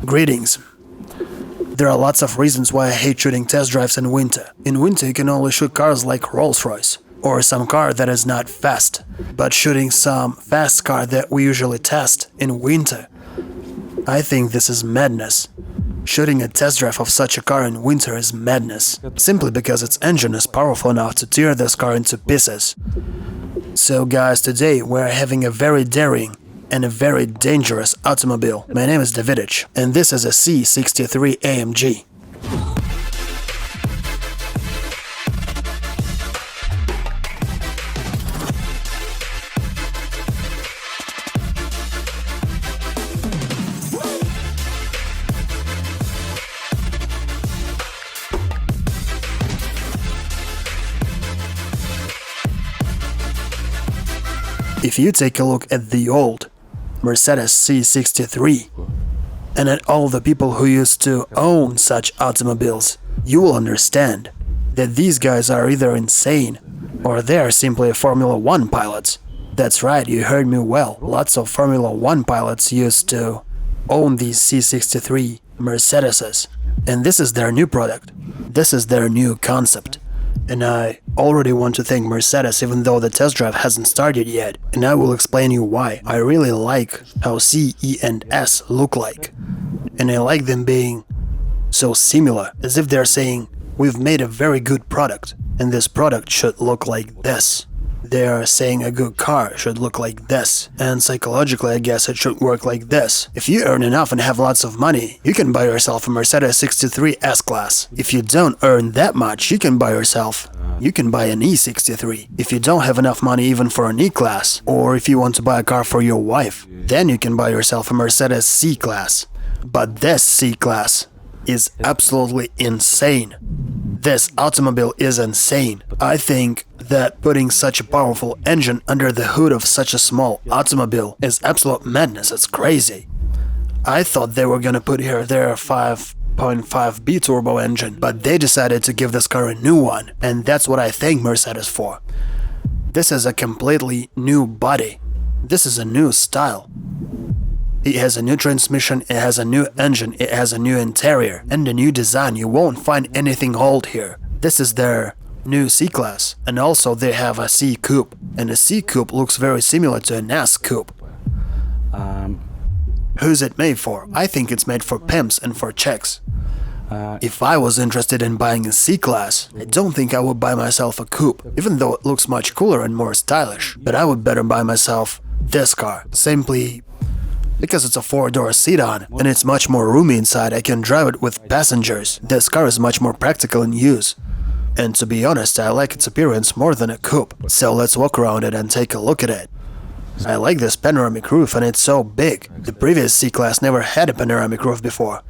Greetings. There are lots of reasons why I hate shooting test drives in winter. In winter you can only shoot cars like Rolls-Royce or some car that is not fast. But shooting some fast car that we usually test in winter, I think this is madness. Shooting a test drive of such a car in winter is madness, simply because its engine is powerful enough to tear this car into pieces. So guys, today we're having a very daring and a very dangerous automobile. My name is Davidich, and this is a C63 AMG. If you take a look at the old Mercedes C63 and at all the people who used to own such automobiles, you will understand that these guys are either insane or they are simply Formula 1 pilots. That's right, you heard me well. Lots of Formula 1 pilots used to own these C63 Mercedeses, and this is their new product. This is their new concept. And I already want to thank Mercedes, even though the test drive hasn't started yet, and I will explain you why. I really like how C, E and S look like, and I like them being so similar, as if they're saying, we've made a very good product, and this product should look like this. They are saying a good car should look like this, and psychologically I guess it should work like this. If you earn enough and have lots of money, you can buy yourself a Mercedes 63 S-Class. If you don't earn that much, you can buy an E63. If you don't have enough money even for an E-Class, or if you want to buy a car for your wife, then you can buy yourself a Mercedes C-Class. But this C-Class is absolutely insane. This automobile is insane. I think that putting such a powerful engine under the hood of such a small automobile is absolute madness. It's crazy. I thought they were gonna put here their 5.5 B-turbo engine, but they decided to give this car a new one, and that's what I thank Mercedes for. This is a completely new body. This is a new style. It has a new transmission, it has a new engine, it has a new interior, and a new design. You won't find anything old here. This is their new C-Class, and also they have a C-Coupe, and a C-Coupe looks very similar to an S-Coupe. Who's it made for? I think it's made for pimps and for chicks. If I was interested in buying a C-Class, I don't think I would buy myself a coupe, even though it looks much cooler and more stylish. But I would better buy myself this car, simply because it's a 4-door sedan and it's much more roomy inside. I can drive it with passengers. This car is much more practical in use. And to be honest, I like its appearance more than a coupe. So let's walk around it and take a look at it. I like this panoramic roof, and it's so big. The previous C-Class never had a panoramic roof before.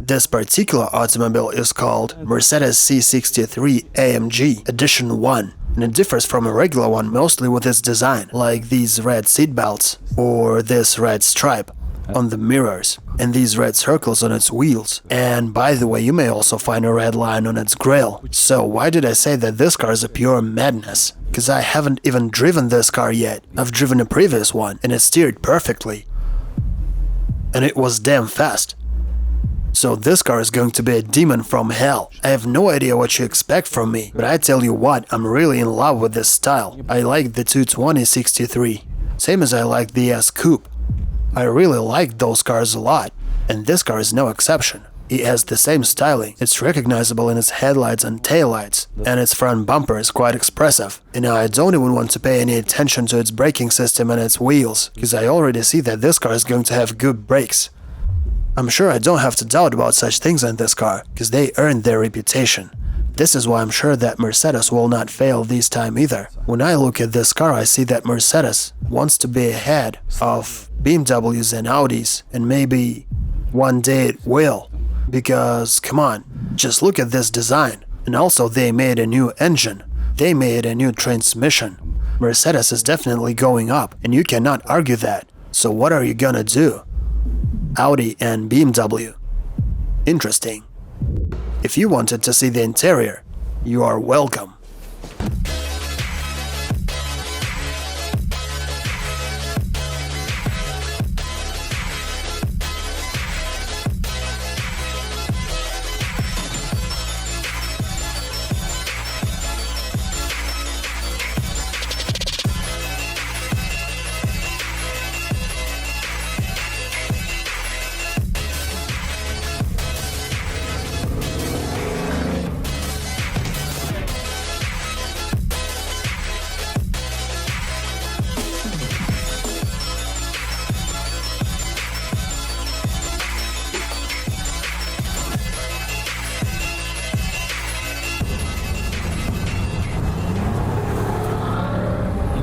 This particular automobile is called Mercedes C63 AMG Edition 1, and it differs from a regular one mostly with its design, like these red seat belts or this red stripe on the mirrors and these red circles on its wheels. And by the way, you may also find a red line on its grille. So why did I say that this car is a pure madness? Because I haven't even driven this car yet. I've driven a previous one and it steered perfectly. And it was damn fast. So this car is going to be a demon from hell. I have no idea what you expect from me, but I tell you what, I'm really in love with this style. I like the 220 63, same as I like the S-Coupe. I really like those cars a lot, and this car is no exception. It has the same styling, it's recognizable in its headlights and taillights, and its front bumper is quite expressive. And I don't even want to pay any attention to its braking system and its wheels, because I already see that this car is going to have good brakes. I'm sure I don't have to doubt about such things in this car, because they earned their reputation. This is why I'm sure that Mercedes will not fail this time either. When I look at this car, I see that Mercedes wants to be ahead of BMWs and Audis, and maybe one day it will. Because, come on, just look at this design. And also they made a new engine. They made a new transmission. Mercedes is definitely going up, and you cannot argue that. So what are you gonna do? Audi and BMW. Interesting. If you wanted to see the interior, you are welcome.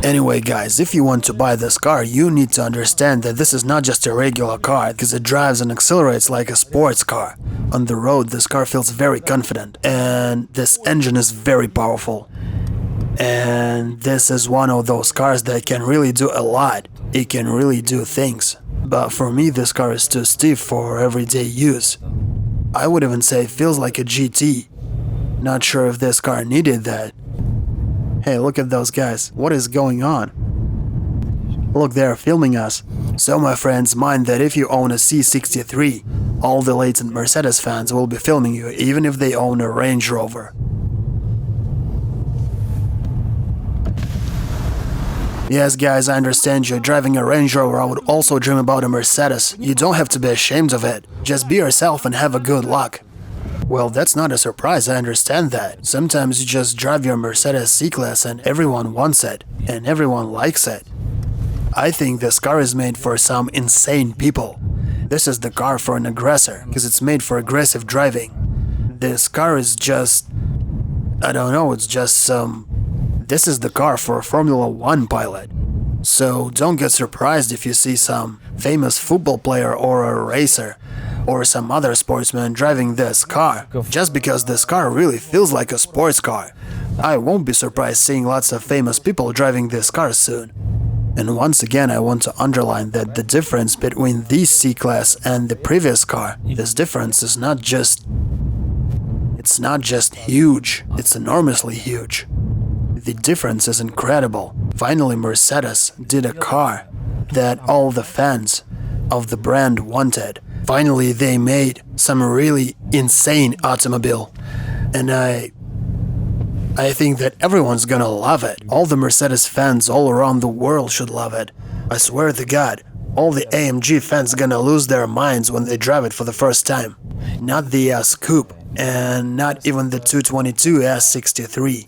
Anyway guys, if you want to buy this car, you need to understand that this is not just a regular car, because it drives and accelerates like a sports car. On the road, this car feels very confident, and this engine is very powerful. And this is one of those cars that can really do a lot. It can really do things. But for me, this car is too stiff for everyday use. I would even say it feels like a GT. Not sure if this car needed that. Hey, look at those guys. What is going on? Look, they're filming us. So my friends, mind that if you own a C63, all the latent Mercedes fans will be filming you, even if they own a Range Rover. Yes guys, I understand you're driving a Range Rover. I would also dream about a Mercedes. You don't have to be ashamed of it. Just be yourself and have a good luck. Well, that's not a surprise, I understand that. Sometimes you just drive your Mercedes C-Class and everyone wants it, and everyone likes it. I think this car is made for some insane people. This is the car for an aggressor, because it's made for aggressive driving. This car is just... I don't know, it's just some... This is the car for a Formula 1 pilot. So don't get surprised if you see some famous football player or a racer or some other sportsman driving this car, just because this car really feels like a sports car. I won't be surprised seeing lots of famous people driving this car soon. And once again, I want to underline that the difference between this C-Class and the previous car, this difference is not just... It's not just huge, it's enormously huge. The difference is incredible. Finally, Mercedes did a car that all the fans of the brand wanted. Finally, they made some really insane automobile. And I think that everyone's gonna love it. All the Mercedes fans all around the world should love it. I swear to God, all the AMG fans gonna lose their minds when they drive it for the first time. Not the S-Coupe, and not even the 222 S63.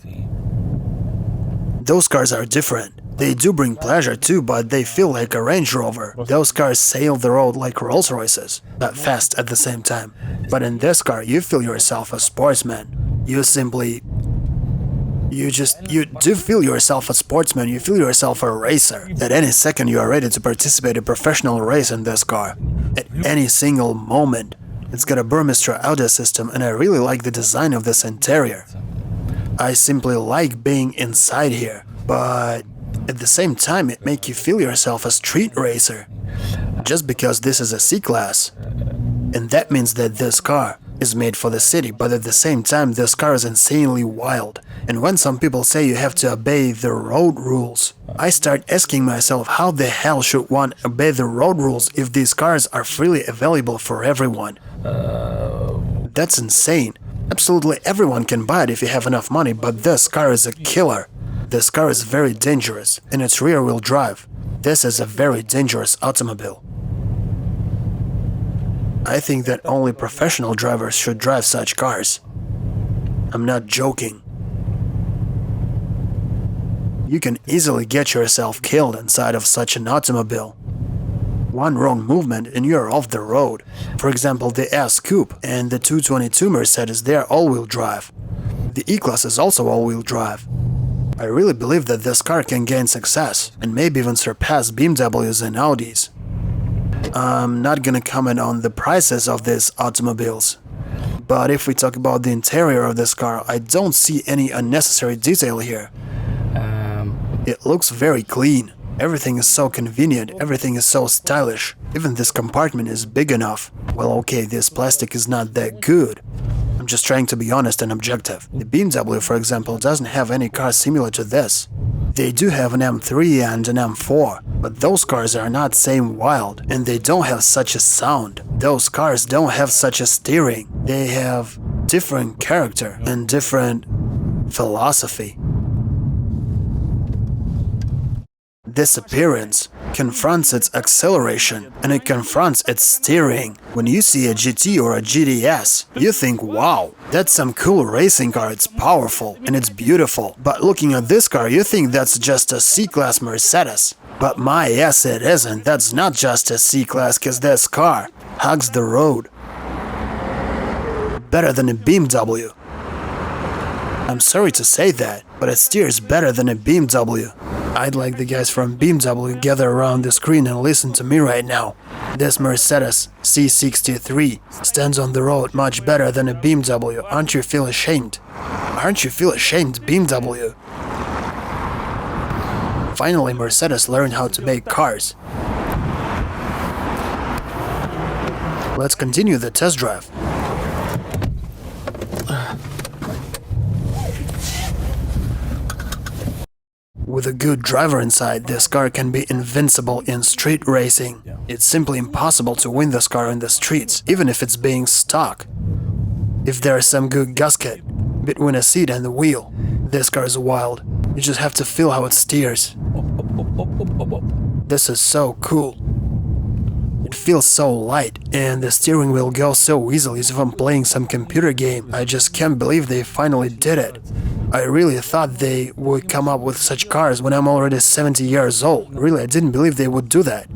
Those cars are different. They do bring pleasure too, but they feel like a Range Rover. Those cars sail the road like Rolls Royces, but fast at the same time. But in this car, you feel yourself a sportsman. You do feel yourself a sportsman, you feel yourself a racer. At any second you are ready to participate in a professional race in this car. At any single moment. It's got a Burmester audio system, and I really like the design of this interior. I simply like being inside here, but at the same time it makes you feel yourself a street racer. Just because this is a C-Class. And that means that this car is made for the city, but at the same time this car is insanely wild. And when some people say you have to obey the road rules, I start asking myself how the hell should one obey the road rules if these cars are freely available for everyone? That's insane. Absolutely everyone can buy it if you have enough money, but this car is a killer. This car is very dangerous, and it's rear-wheel drive. This is a very dangerous automobile. I think that only professional drivers should drive such cars. I'm not joking. You can easily get yourself killed inside of such an automobile. One wrong movement and you're off the road. For example, the S-Coupe and the 222 Mercedes, they're all-wheel drive. The E-Class is also all-wheel drive. I really believe that this car can gain success and maybe even surpass BMWs and Audis. I'm not gonna comment on the prices of these automobiles. But if we talk about the interior of this car, I don't see any unnecessary detail here. It looks very clean. Everything is so convenient, everything is so stylish. Even this compartment is big enough. Well, okay, this plastic is not that good. I'm just trying to be honest and objective. The BMW, for example, doesn't have any car similar to this. They do have an M3 and an M4, but those cars are not same wild, and they don't have such a sound. Those cars don't have such a steering. They have different character and different philosophy. This appearance confronts its acceleration, and it confronts its steering. When you see a GT or a GTS, you think, wow, that's some cool racing car, it's powerful and it's beautiful. But looking at this car, you think that's just a C-Class Mercedes. But my yes, it isn't. That's not just a C-Class, cause this car hugs the road better than a BMW. I'm sorry to say that, but it steers better than a BMW. I'd like the guys from BMW gather around the screen and listen to me right now. This Mercedes C63 stands on the road much better than a BMW. Aren't you feel ashamed? Aren't you feel ashamed, BMW? Finally, Mercedes learned how to make cars. Let's continue the test drive. With a good driver inside, this car can be invincible in street racing. It's simply impossible to win this car in the streets, even if it's being stock. If there's some good gasket between a seat and the wheel, this car is wild. You just have to feel how it steers. This is so cool. It feels so light, and the steering wheel goes so easily as if I'm playing some computer game. I just can't believe they finally did it. I really thought they would come up with such cars when I'm already 70 years old. Really, I didn't believe they would do that.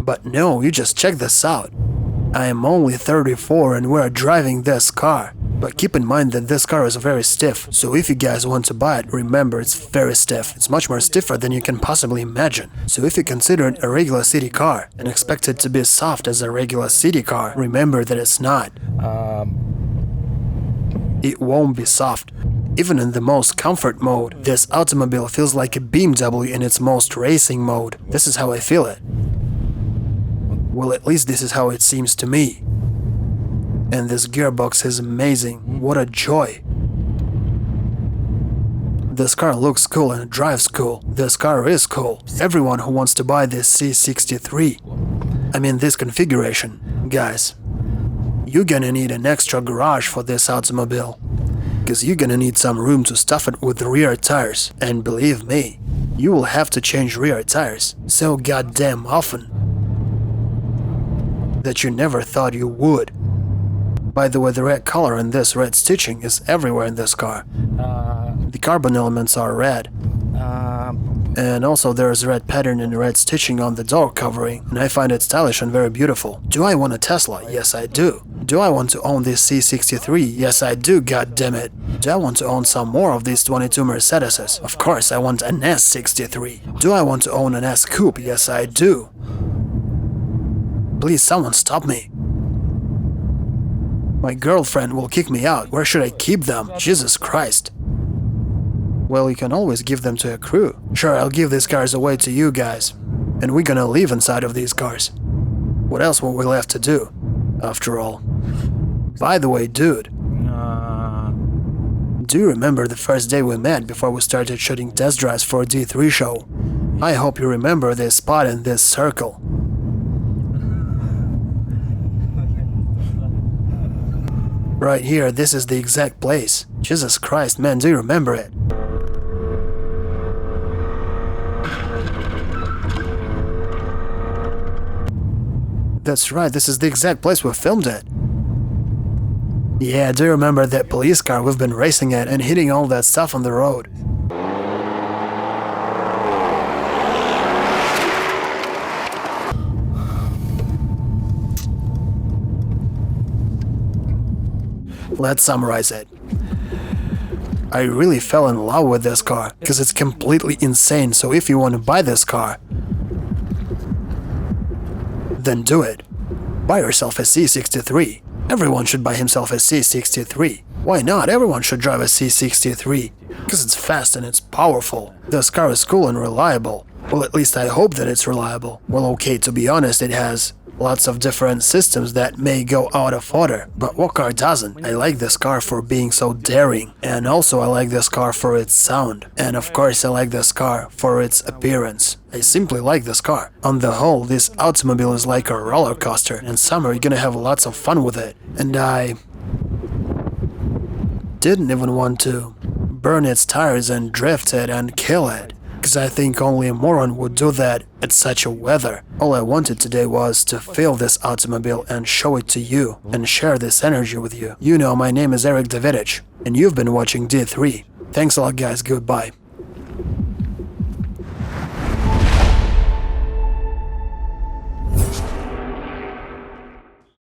But no, you just check this out. I am only 34 and we're driving this car. But keep in mind that this car is very stiff, so if you guys want to buy it, remember it's very stiff. It's much more stiffer than you can possibly imagine. So if you consider it a regular city car and expect it to be soft as a regular city car, remember that it's not. It won't be soft. Even in the most comfort mode, this automobile feels like a BMW in its most racing mode. This is how I feel it. Well, at least this is how it seems to me. And this gearbox is amazing. What a joy. This car looks cool and drives cool. This car is cool. Everyone who wants to buy this C63, I mean this configuration, guys, you're gonna need an extra garage for this automobile. Because you're gonna need some room to stuff it with the rear tires. And believe me, you will have to change rear tires so goddamn often that you never thought you would. By the way, the red color and this red stitching is everywhere in this car. The carbon elements are red. And also there's red pattern and red stitching on the door covering, and I find it stylish and very beautiful. Do I want a Tesla? Yes, I do. Do I want to own this C63? Yes, I do, goddammit. Do I want to own some more of these 22 Mercedeses? Of course, I want an S63. Do I want to own an S Coupe? Yes, I do. Please, someone stop me. My girlfriend will kick me out. Where should I keep them? Jesus Christ. Well, you can always give them to a crew. Sure, I'll give these cars away to you guys. And we're gonna live inside of these cars. What else will we have to do, after all? By the way, dude. Do you remember the first day we met before we started shooting test drives for a D3 show? I hope you remember this spot in this circle. Right here, this is the exact place. Jesus Christ, man, do you remember it? That's right, this is the exact place we filmed it. Yeah, do you remember that police car we've been racing at and hitting all that stuff on the road? Let's summarize it. I really fell in love with this car, because it's completely insane, so if you want to buy this car, then do it. Buy yourself a C63. Everyone should buy himself a C63. Why not? Everyone should drive a C63. Because it's fast and it's powerful. This car is cool and reliable. Well, at least I hope that it's reliable. Well, okay, to be honest, it has lots of different systems that may go out of order, but what car doesn't? I like this car for being so daring, and also I like this car for its sound, and of course I like this car for its appearance. I simply like this car. On the whole, this automobile is like a roller coaster, and summer you're gonna have lots of fun with it. And I didn't even want to burn its tires and drift it and kill it, because I think only a moron would do that at such a weather. All I wanted today was to feel this automobile and show it to you, and share this energy with you. You know, my name is Davidich, and you've been watching D3. Thanks a lot guys, goodbye.